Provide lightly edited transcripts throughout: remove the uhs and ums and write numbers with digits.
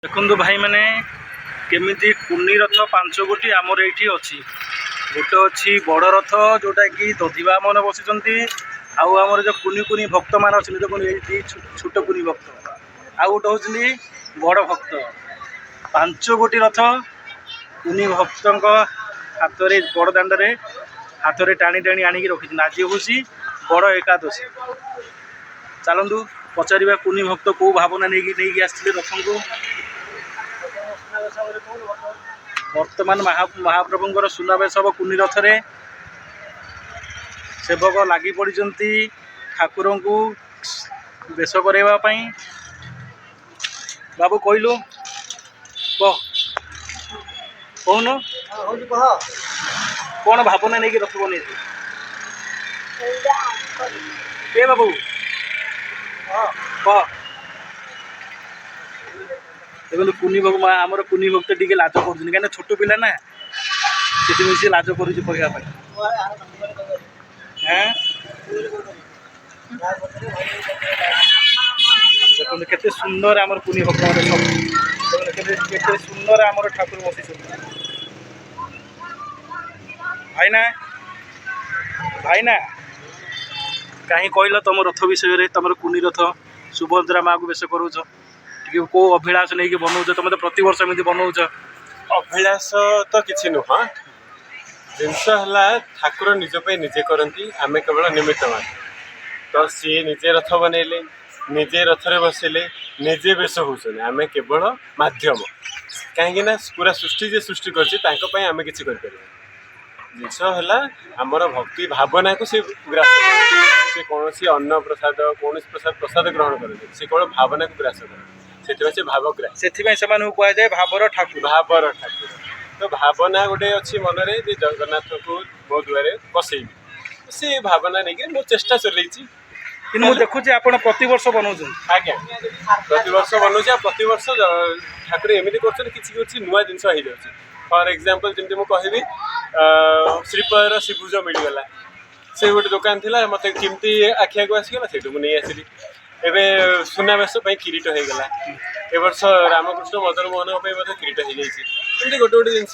देखु भाई मैंने केमी कुनी रथ 5 गोटी आमर ये अच्छी गोटे अच्छी बड़ रथ जोटा कि दधिवा मन बसी आमर जो कुनी कुनी भक्त मान अच्छे देखो ये छोट कुनी भक्त आउ गोटे हूँ बड़ भक्त 5 गोटी रथ कुनी भक्त हाथ में बड़ दाण्ड हाथ में टाणी टाणी आणिकी रखी आज हूँ बड़ एकादशी। चलतु पचार कुनी भक्त कौ भावना नहीं आसते रथ को वर्तमान महाप्रभुंर सुनावेश हम कुनी रथ रे सेवक लगी पड़ी ठाकुर को बेश करवाई। बाबू कहलु कहन कौन भावना नहीं रथ बन बाबू कह देखो कुनी भक्त आमर कुनी भक्त टी लाज कर कहीं छोट पिला ना से लाज कर देखो केते सुंदर आमर कुनी भक्त केते सुंदर आमर ठाकुर बसी भाईना भाईना कहीं कहल तुम रथ विषय तुम कुनी रथ सुभद्रा माँ को बेस करूच कौ अभिलाष नहीं बनाऊ तुम तो प्रति वर्ष एमती बनाऊच अभिलाष तो किसी नुह जिनस है ठाकुर निजपे निजे करती आम केवल निमित्त मान तो सी निजे रथ बनइले निजे रथरे बसिले निजे बेश होती आम केवल मध्यम कहीं पूरा सृष्टि जे सृष्टि करम कि जिनस है आमर भक्ति भावना को सी ग्रास से कौन अन्न प्रसाद कौन प्रसाद ग्रहण करते से केवल भावना को ग्रास कर से भावग्राही से कहुए भावर ठाकुर तो भावना गोटे अच्छी मन में जगन्नाथ को मो दुआरे बसई से भावना नहीं मो चेष्टा चलती मुझे देखुचे आप प्रति वर्ष बनाऊँ आज्ञा प्रति वर्ष बनाऊँ प्रति वर्ष ठाकुर एमती कर नुआ जिन हो जाए फॉर एग्जांपल जमी मुझे श्रीपयर श्रीभुज मिलगला से गोटे दुकान थी मत केमती आखि आगे आसगला से नहीं आसली एवं सुनावेश किरीट हो गला ए वर्ष रामकृष्ण मदन मोहन मत किरीट हो जाती गोटे गोटे जिन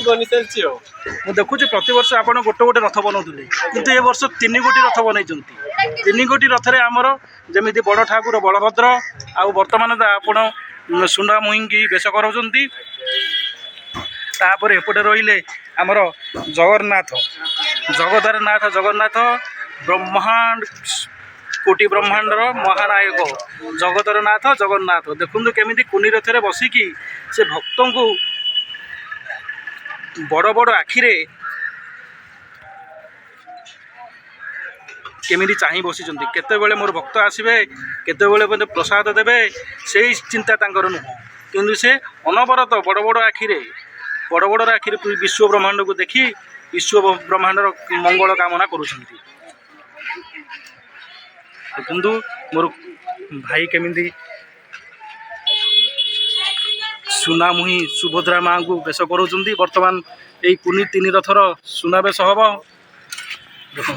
बनी चलती मुझे देखुचे प्रति वर्ष आप गोटे गोटे रथ बनाऊे कितु ए वर्ष 3 गोटी रथ बनई 3 गोटी रथ आमर जमी बड़ ठाकुर बलभद्र आउ बर्तमान आप सुना मुही की बेश कराउछंती तापर एपटे रहिले आमर जगन्नाथ जगदारनाथ जगन्नाथ ब्रह्मांड कोटि ब्रह्मांडर महानायक जगतरनाथ जगन्नाथ देखु केमी कुनी रथ बसिकी से भक्त को बड़ बड़ आखिरे केमी चाह बसी केतबेले मोर भक्त आसबे केतबेले प्रसाद देवे से चिंता तांकर नुह किंतु से अनवरत बड़ बड़ आखिरे विश्व ब्रह्मांड को देखी विश्व ब्रह्मांडर मंगल कामना करुछंती। देखु मोर भाई केमी सुना मुही सुभद्रा माँ को बेश कर बर्तमान यही कुनी 3 रथर सुनावेश हम देख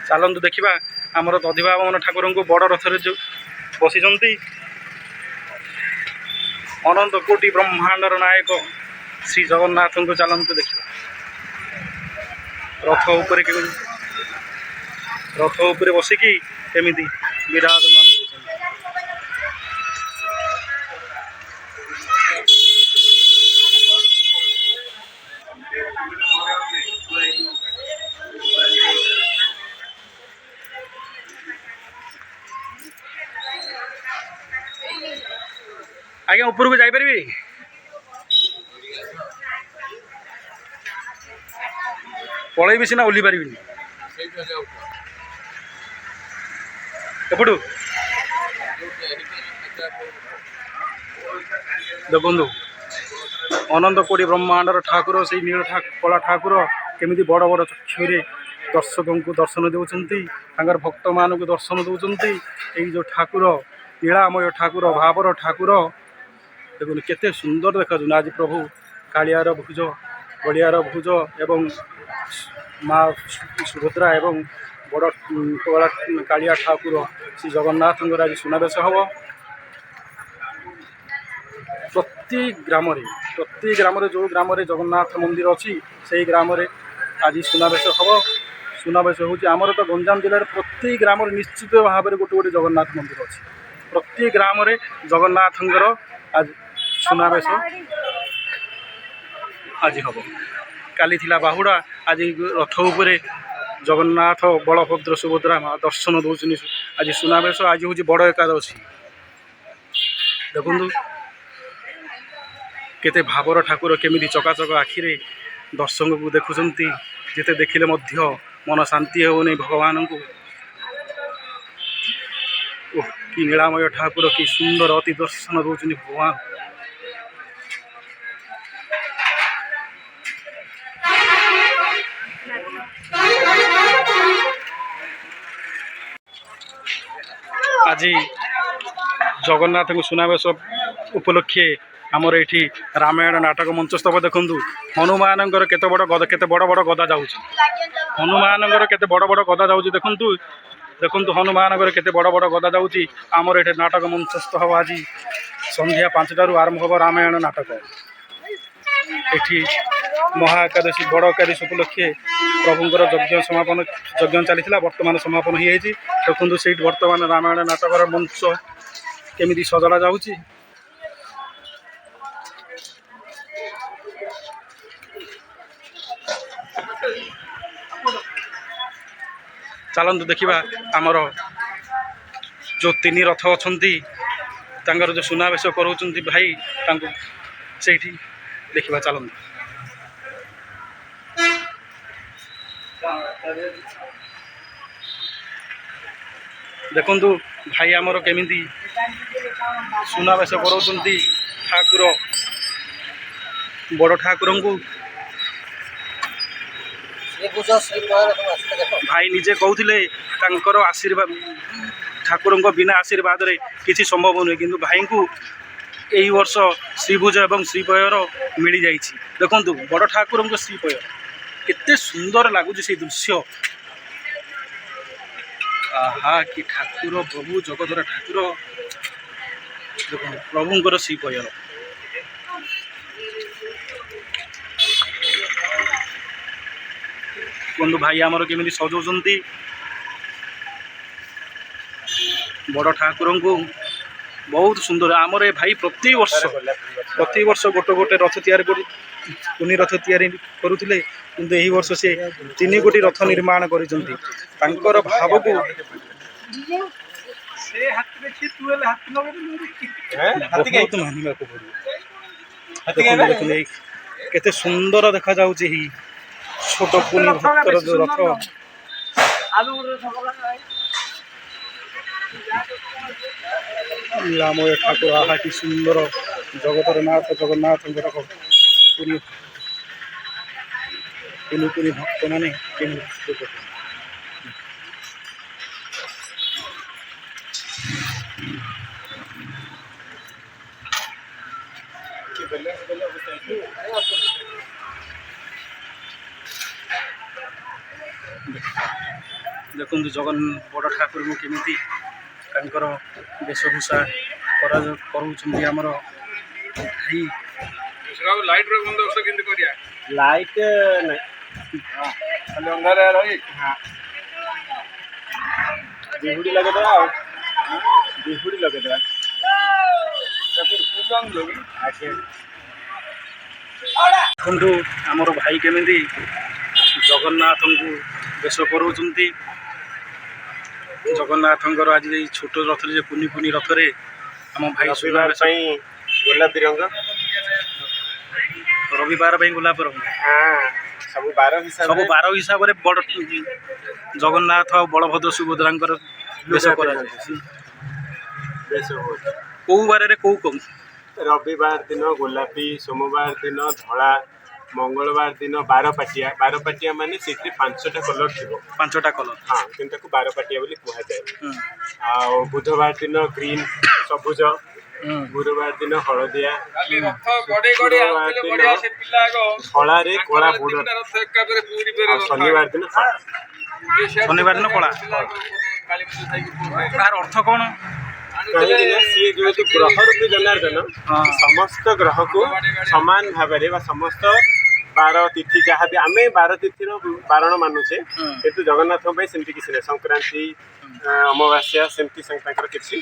चलतु देखा आमर दधिवा मन ठाकुर को बड़ रथ जो बसी अनंत कोटि ब्रह्मांडर नायक श्री जगन्नाथ को चलतु देखा रथ उपरे बसिकी केमी विराजमान आज्ञा ऊपर को जापर पलैबी सीना ओह्ली पारि एपटू देखु अनंत कोटि ब्रह्मांडर ठाकुर से नील कला ठाकुर केमी बड़ बड़ चक्षुरे दर्शकों को दर्शन देउछंती भक्त मान को दर्शन दौरान यही जो ठाकुर लीलामय ठाकुर भावर ठाकुर देखो केते सुंदर देखा आज प्रभु कालियार भुज ଗଡ଼ିଆର ଭୁଜ ଏବଂ ମା ସୁଭଦ୍ରା ଏବଂ ବଡ଼ କାଳିଆ ଠାକୁର ଶ୍ରୀ ଜଗନ୍ନାଥଙ୍କର ଆଜି ସୁନାବେଶ ହେବ। ପ୍ରତି ଗ୍ରାମରେ ଯେଉଁ ଗ୍ରାମରେ ଜଗନ୍ନାଥ ମନ୍ଦିର ଅଛି ସେହି ଗ୍ରାମରେ ଆଜି ସୁନାବେଶ ହେବ। ସୁନାବେଶ ହେଉଛି ଆମର ତ ଗଞ୍ଜାମ ଜିଲ୍ଲାରେ ପ୍ରତି ଗ୍ରାମରେ ନିଶ୍ଚିତ ଭାବରେ ଗୋଟେ ଜଗନ୍ନାଥ ମନ୍ଦିର ଅଛି। ପ୍ରତି ଗ୍ରାମରେ ଜଗନ୍ନାଥଙ୍କର ଆଜି ସୁନାବେଶ ଆଜି ହେବ। କାଲି ଥିଲା ବାହୁଡ଼ା, ଆଜି ରଥ ଉପରେ ଜଗନ୍ନାଥ ବଳଭଦ୍ର ସୁଭଦ୍ରା ମା ଦର୍ଶନ ଦେଉଛନ୍ତି। ଆଜି ସୁନାବେଶ, ଆଜି ହେଉଛି ବଡ଼ ଏକାଦଶୀ। ଦେଖନ୍ତୁ କେତେ ଭାବର ଠାକୁର କେମିତି ଚକାଚକ ଆଖିରେ ଦର୍ଶକଙ୍କୁ ଦେଖୁଛନ୍ତି। ଯେତେ ଦେଖିଲେ ମଧ୍ୟ ମନ ଶାନ୍ତି ହେଉନି ଭଗବାନଙ୍କୁ। କି ନୀଳାମୟ ଠାକୁର, କି ସୁନ୍ଦର ଅତି ଦର୍ଶନ ଦେଉଛନ୍ତି ଭଗବାନ। ଆଜି ଜଗନ୍ନାଥଙ୍କୁ ସୁନାବେଶ ଉପଲକ୍ଷେ ଆମର ଏଇଠି ରାମାୟଣ ନାଟକ ମଞ୍ଚସ୍ଥ ହେବ। ଦେଖନ୍ତୁ ହନୁମାନଙ୍କର କେତେ ବଡ଼ ବଡ଼ ଗଦା ଯାଉଛି। ହନୁମାନଙ୍କର କେତେ ବଡ଼ ଗଦା ଯାଉଛି। ଦେଖନ୍ତୁ ହନୁମାନଙ୍କର କେତେ ବଡ଼ ଗଦା ଯାଉଛି। ଆମର ଏଠି ନାଟକ ମଞ୍ଚସ୍ଥ ହେବ। ଆଜି ସନ୍ଧ୍ୟା 5ଟାରୁ ଆରମ୍ଭ ହେବ ରାମାୟଣ ନାଟକ। ଏଠି ମହା ଏକାଦଶୀ ବଡ଼ ଏକାଦଶୀ ଉପଲକ୍ଷେ ପ୍ରଭୁଙ୍କର ଯଜ୍ଞ ଚାଲିଥିଲା, ବର୍ତ୍ତମାନ ସମାପନ ହୋଇଯାଇଛି। ଦେଖନ୍ତୁ ସେଇଠି ବର୍ତ୍ତମାନ ରାମାୟଣ ନାଟକର ମଞ୍ଚ କେମିତି ସଜଡ଼ା ଯାଉଛି। ଚାଲନ୍ତୁ ଦେଖିବା ଆମର ଯେଉଁ 3 ରଥ ଅଛନ୍ତି ତାଙ୍କର ଯେଉଁ ସୁନାବେଶ କରାଉଛନ୍ତି ଭାଇ, ତାଙ୍କୁ ସେଇଠି ଦେଖିବା। ଚାଲନ୍ତୁ। ଦେଖନ୍ତୁ ଭାଇ ଆମର କେମିତି ସୁନାବେଶ କରାଉଛନ୍ତି ଠାକୁର, ବଡ଼ ଠାକୁରଙ୍କୁ। ଭାଇ ନିଜେ କହୁଥିଲେ ତାଙ୍କର ଆଶୀର୍ବାଦ, ଠାକୁରଙ୍କ ବିନା ଆଶୀର୍ବାଦରେ କିଛି ସମ୍ଭବ ନୁହେଁ, କିନ୍ତୁ ଭାଇଙ୍କୁ ଏହି ବର୍ଷ ଶ୍ରୀଭୁଜ ଏବଂ ଶ୍ରୀପୟର ମିଳିଯାଇଛି। ଦେଖନ୍ତୁ ବଡ଼ ଠାକୁରଙ୍କ ଶ୍ରୀପୟ କେତେ ସୁନ୍ଦର ଲାଗୁଛି ସେଇ ଦୃଶ୍ୟ। ଆହା କି ଠାକୁର, ପ୍ରଭୁ ଜଗତର ଠାକୁର। ଦେଖନ୍ତୁ ପ୍ରଭୁଙ୍କର ଶ୍ରୀପୟ। ଦେଖନ୍ତୁ ଭାଇ ଆମର କେମିତି ସଜଉଛନ୍ତି ବଡ଼ ଠାକୁରଙ୍କୁ, ବହୁତ ସୁନ୍ଦର। ଆମର ଏ ଭାଇ ପ୍ରତିବର୍ଷ ଗୋଟେ ରଥ ତିଆରି କରି କୁନି ରଥ ତିଆରି କରୁଥିଲେ, କିନ୍ତୁ ଏହି ବର୍ଷ ସେ 3 ଗୋଟି ରଥ ନିର୍ମାଣ କରିଛନ୍ତି। ତାଙ୍କର ଭାବକୁ ବହୁତ ମାନିବାକୁ ପଡ଼ିବ। ଦେଖନ୍ତୁ କେତେ ସୁନ୍ଦର ଦେଖାଯାଉଛି ଏହି ଛୋଟ କୁନି ଭକ୍ତର ଯେଉଁ ରଥ। ନୀଳାମୟ ଠାକୁର, ଆହା କି ସୁନ୍ଦର ଜଗତର ନାଥ ଜଗନ୍ନାଥଙ୍କର କୁନି ଭକ୍ତମାନେ କେମିତି ଦେଖନ୍ତୁ ବଡ଼ ଠାକୁରଙ୍କୁ କେମିତି ତାଙ୍କର ବେଶଭୂଷା କରୁଛନ୍ତି ଆମର ଭାଇ। ଲାଇଟ୍ ବନ୍ଦୋବସ୍ତ କେମିତି କରିବା? ଲାଇଟ୍ ନାହିଁ, ବିହୁଡ଼ି ଲଗେଇଦେବା ଆଉ ବିହୁଡ଼ି ଲଗେଇଦେବା। ଦେଖନ୍ତୁ ଆମର ଭାଇ କେମିତି ଜଗନ୍ନାଥଙ୍କୁ ବେଶ କରାଉଛନ୍ତି। ଜଗନ୍ନାଥଙ୍କର ଆଜି ଏଇ ଛୋଟ ରଥରେ, ଯେ କୁନି ରଥରେ ଆମ ଭାଇ ରବିବାର ପାଇଁ ଗୋଲାପୀ ରଙ୍ଗ, ରବିବାର ପାଇଁ ଗୋଲାପ ରଙ୍ଗ, ସବୁ ବାର ହିସାବରେ ବଡ଼ ଜଗନ୍ନାଥ ଆଉ ବଳଭଦ୍ର ସୁଭଦ୍ରାଙ୍କର ବେଶ କରାଯାଏ। କୋଉ ବାରରେ କୋଉ ରବିବାର ଦିନ ଗୋଲାପୀ, ସୋମବାର ଦିନ ଧଳା, ମଙ୍ଗଳବାର ଦିନ ବାରପାଟିଆ ମାନେ ସେଥିରେ 5ଟା କଲର ଥିବ। 5ଟା କଲର, ହଁ, କିନ୍ତୁ ତାକୁ ବାରପାଟିଆ ବୋଲି କୁହାଯାଏ। ଆଉ ବୁଧବାର ଦିନ ଗ୍ରୀନ୍ ସବୁଜ, ଗୁରୁବାର ଦିନ ହଳଦିଆ, ଶୁକ୍ରବାର ଦିନ ଧଳାରେ କଳା ବୁଡ଼, ଆଉ ଶନିବାର ଦିନ କଳା। ଶନିବାର ଦିନ କଳା। ତାର ଅର୍ଥ କ'ଣ? କାହିଁକି ନା ସିଏ ଯେହେତୁ ଗ୍ରହ ରୂପୀ ଜନାର୍ଦ୍ଦନ, ସମସ୍ତ ଗ୍ରହକୁ ସମାନ ଭାବରେ ବା ସମସ୍ତ ବାର ତିଥି ଯାହାବି ଆମେ ବାର ତିଥିର ବାରଣ ମାନୁଛେ, କିନ୍ତୁ ଜଗନ୍ନାଥଙ୍କ ପାଇଁ ସେମିତି କିଛି ନାହିଁ। ସଂକ୍ରାନ୍ତି, ଅମାବାସ୍ୟା ସେମିତି ତାଙ୍କର କିଛି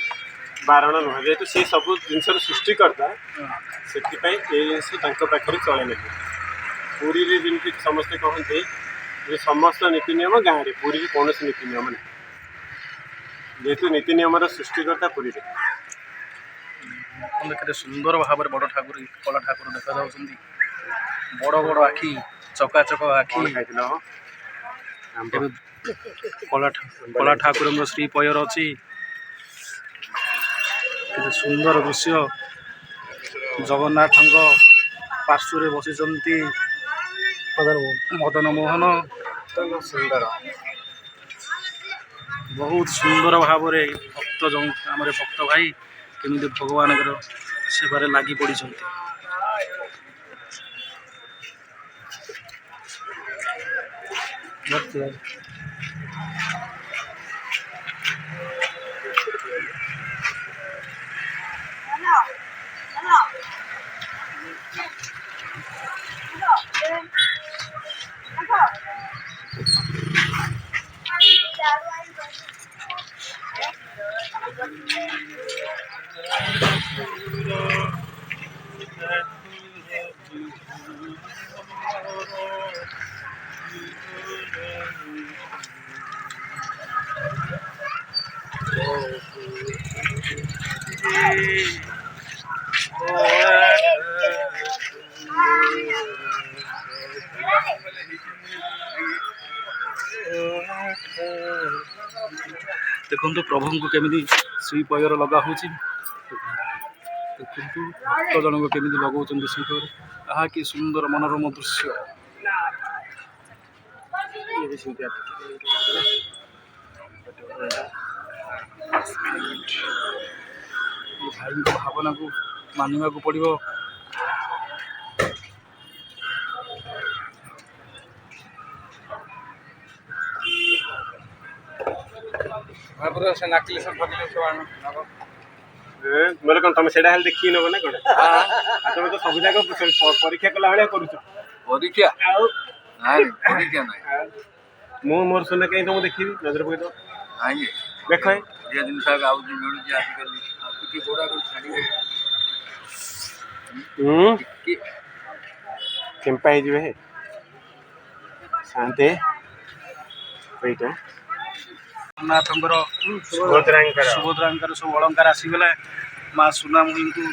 ବାରଣ ନୁହେଁ। ଯେହେତୁ ସେ ସବୁ ଜିନିଷର ସୃଷ୍ଟିକର୍ତ୍ତା, ସେଥିପାଇଁ ଏ ଜିନିଷ ତାଙ୍କ ପାଖରେ ଚଳେ ନାହିଁ। ପୁରୀରେ ଯେମିତି ସମସ୍ତେ କହନ୍ତି ଯେ ସମସ୍ତ ନୀତି ନିୟମ ଗାଁରେ, ପୁରୀରେ କୌଣସି ନୀତି ନିୟମ ନାହିଁ। ଯେହେତୁ ନୀତି ନିୟମର ସୃଷ୍ଟିକର୍ତ୍ତା ପୁରୀରେ। କେତେ ସୁନ୍ଦର ଭାବରେ ବଡ଼ ଠାକୁର, କଳା ଠାକୁର ଦେଖାଯାଉଛନ୍ତି। ବଡ଼ ବଡ଼ ଆଖି, ଚକାଚକ ଆଖି। ଏବେ କଳା ଠାକୁରଙ୍କ ଶ୍ରୀ ପୟର ଅଛି। କେତେ ସୁନ୍ଦର ଦୃଶ୍ୟ। ଜଗନ୍ନାଥଙ୍କ ପାର୍ଶ୍ୱରେ ବସିଛନ୍ତି ମଦନ ମୋହନ। ସୁନ୍ଦର, ବହୁତ ସୁନ୍ଦର ଭାବରେ ଆମର ଭକ୍ତ ଭାଇ କେମିତି ଭଗବାନଙ୍କର ସେବାରେ ଲାଗି ପଡ଼ିଛନ୍ତି। ଦେଖନ୍ତୁ ପ୍ରଭୁଙ୍କୁ କେମିତି ଶ୍ରୀ ପୟର ଲଗା ହେଉଛି। ଦେଖନ୍ତୁ ଭକ୍ତ ଜଣକ କେମିତି ଲଗାଉଛନ୍ତି ଶ୍ରୀ ପୟର। ଆହା କି ସୁନ୍ଦର ମନୋରମ ଦୃଶ୍ୟ। ଭାଇଙ୍କ ଭାବନାକୁ ମାନିବାକୁ ପଡ଼ିବ। ବୋଲେ କ'ଣ ତମେ ସେଇଟା ହେଲେ ଦେଖିକି ନେବ ନା କ'ଣ? ତମେ ତ ସବୁ ଯାକ ପରୀକ୍ଷା କଲା ଭଳିଆ କରୁଛ। ପରୀକ୍ଷା ଆଉ ପରୀକ୍ଷା ନାହିଁ। ମୁଁ ମୋର ସୁନା କାହିଁ ତମକୁ ଦେଖିବି, ନଜର ପକେଇଦବ। କାହିଁକି ଦେଖ ଏ ଜିନିଷ ଆଉଛି ମିଳୁଛି ଆଜିକାଲି। ଆଉ ଟିକେ ଗୋଡ଼ା ଛାଡ଼ିବେ କେମ୍ପା ହେଇଯିବେ ହେ ଶାନ୍ତେ। ଏଇଟା ଜଗନ୍ନାଥଙ୍କର ସୁଭଦ୍ରାଙ୍କର ସବୁ ଅଳଙ୍କାର ଆସିଗଲା। ମା ସୁନାମୁହିଙ୍କୁ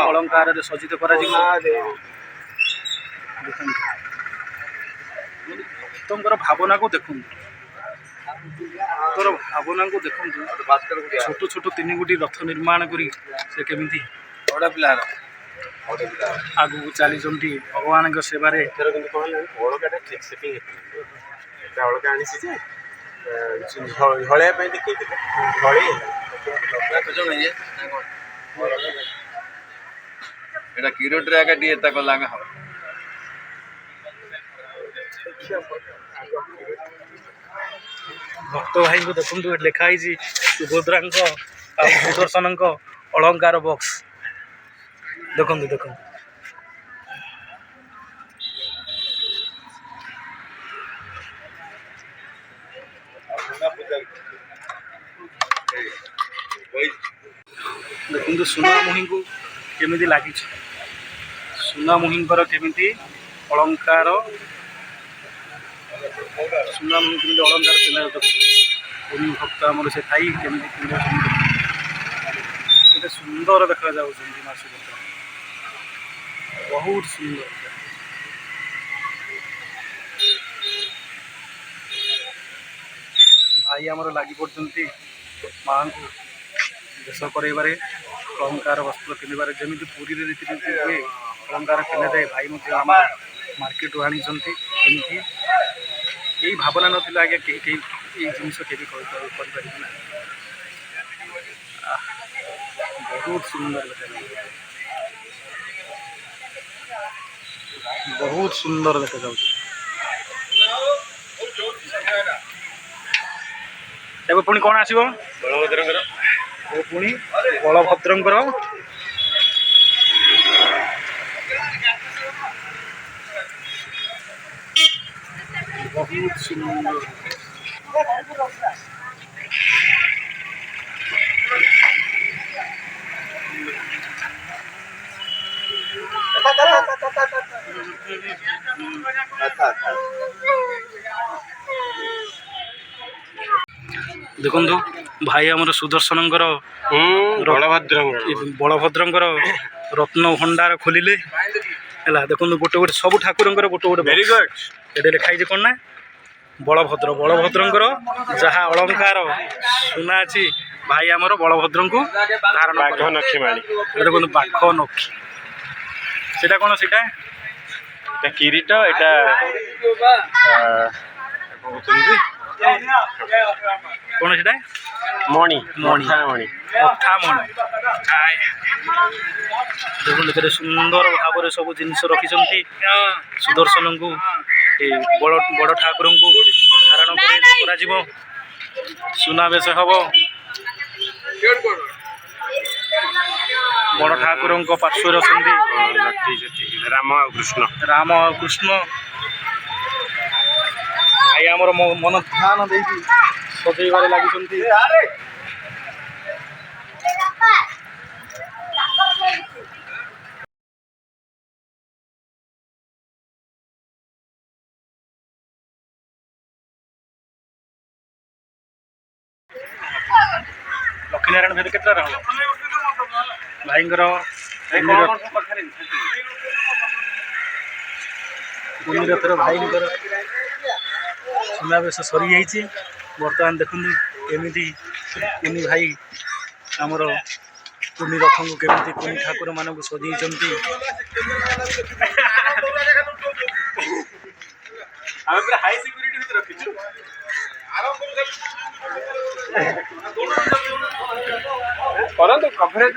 ଅଳଙ୍କାରରେ ସଜ୍ଜିତ କରାଯିବ। ଭକ୍ତଙ୍କର ଭାବନାକୁ ଦେଖନ୍ତୁ, ଛୋଟ ଛୋଟ 3 ଗୋଟି ରଥ ନିର୍ମାଣ କରି ସେ କେମିତି ଆଗକୁ ଚାଲିଛନ୍ତି ଭଗବାନଙ୍କ ସେବାରେ। ଏଥର କିନ୍ତୁ କ'ଣ ହେଲା, ଅଳକାଟା ଠିକ୍ ସେଟିଂ ହେଇଥିଲା। ଅଳକା ଆଣିଛି ଯେ ଝଳେଇବା ପାଇଁ ଦେଖେଇଥିଲେ, ଝଳେଇ এটা কিরোটরে আগে দিয়ে তাকে লাগা হবে। ଭକ୍ତ ଭାଇଙ୍କୁ ଦେଖନ୍ତୁ, ଏଠି ଲେଖା ହେଇଛି ସୁଭଦ୍ରାଙ୍କ ଆଉ ସୁଦର୍ଶନଙ୍କ ଅଳଙ୍କାର ବକ୍ସ। ଦେଖନ୍ତୁ ଦେଖନ୍ତୁ ଦେଖନ୍ତୁ ସୁନାମୁହିଙ୍କୁ କେମିତି ଲାଗିଛି। ସୁନାମୁହିଙ୍କର କେମିତି ଅଳଙ୍କାର, ସୁନାମୁହି କେମିତି ଅଳଙ୍କାର ପିନ୍ଧା ଭକ୍ତ ଆମର ସେ ଥାଇ କେମିତି ପିନ୍ଧୁଛନ୍ତି। କେତେ ସୁନ୍ଦର ଦେଖାଯାଉଛନ୍ତି ମା ସୁଭଦ୍ରା, ବହୁତ ସୁନ୍ଦର। ଭାଇ ଆମର ଲାଗି ପଡ଼ୁଛନ୍ତି ମାଙ୍କୁ ବେଶ କରାଇବାରେ, ଅଳଙ୍କାର ବସ୍ତ୍ର କିଣିବାରେ। ଯେମିତି ପୁରୀରେ ରୀତିନୀତି ହୁଏ ଅଳଙ୍କାର କିଣାଯାଏ, ଭାଇ ମଧ୍ୟ ଆମ ମାର୍କେଟରୁ ଆଣିଛନ୍ତି। ଏମିତି ଏଇ ଭାବନା ନଥିଲା ଆଜ୍ଞା, କେହି ଏଇ ଜିନିଷ କେବେ କରିପାରିବେ ନାହିଁ। ବହୁତ ସୁନ୍ଦର ଦେଖାଯାଉଛି, ବହୁତ ସୁନ୍ଦର ଦେଖାଯାଉଛି। ଏବେ ପୁଣି କ'ଣ ଆସିବ? ବଳଭଦ୍ରଙ୍କର ଏବେ ପୁଣି ବଳଭଦ୍ରଙ୍କର ବହୁତ ସୁନ୍ଦର। ଦେଖନ୍ତୁ ଭାଇ ଆମର ସୁଦର୍ଶନଙ୍କର ବଳଭଦ୍ରଙ୍କର ରତ୍ନ ଭଣ୍ଡାର ଖୋଲିଲେ ହେଲା। ଦେଖନ୍ତୁ ଗୋଟେ ଗୋଟେ ସବୁ ଠାକୁରଙ୍କର ଗୋଟେ ଗୋଟେ ଭେରି ଗୁଡ୍। ଏଠି ଲେଖା ହେଇଛି କ'ଣ ନା ବଳଭଦ୍ରଙ୍କର ଯାହା ଅଳଙ୍କାର ସୁନା ଅଛି ଭାଇ ଆମର ବଳଭଦ୍ରଙ୍କୁ ଧାରଣ ବାଘ ନକ୍ଷୀ ମାଳି। ଦେଖନ୍ତୁ ବାଘ ନକ୍ଷୀ, ସେଇଟା କ'ଣ? ସେଇଟା এটা কিরিট, এটা କହୁଛନ୍ତି କ'ଣ ସେଇଟା? ମଣି ମଣି। ମଣି। କଥାମଣି। ଦେଖନ୍ତୁ କେତେ ସୁନ୍ଦର ଭାବରେ ସବୁ ଜିନିଷ ରଖିଛନ୍ତି। ସୁଦର୍ଶନଙ୍କୁ ଏ ବଡ଼ ଠାକୁରଙ୍କୁ ଧାରଣ କରାଯିବ, ସୁନାବେଶ ହବ। ବଡ଼ ଠାକୁରଙ୍କ ପାର୍ଶ୍ୱରେ ଅଛନ୍ତି ରାମ ଆଉ କୃଷ୍ଣ। ରାମ ଆଉ କୃଷ୍ଣ। ଭାଇ ଆମର ମନ ଧ୍ୟାନ ଦେଇକି ସଜେଇବାରେ ଲାଗିଛନ୍ତି। ଲକ୍ଷ୍ମୀନାରାୟଣ ଭେଦ କେତେଟା ହବ ଭାଇଙ୍କର? ରଥର ଭାଇଙ୍କର ସୁନାବେଶ ସରିଯାଇଛି। ବର୍ତ୍ତମାନ ଦେଖନ୍ତୁ କେମିତି କୁନି ଭାଇ ଆମର କୁନି ରଥଙ୍କୁ କେମିତି କୁନି ଠାକୁରମାନଙ୍କୁ ସଜେଇଛନ୍ତି। ଆମେ ପୁରା ହାଇ ସିକ୍ୟୁରିଟି ଭିତରେ ରଖିଛୁ। କରନ୍ତୁ କଭରେଜ।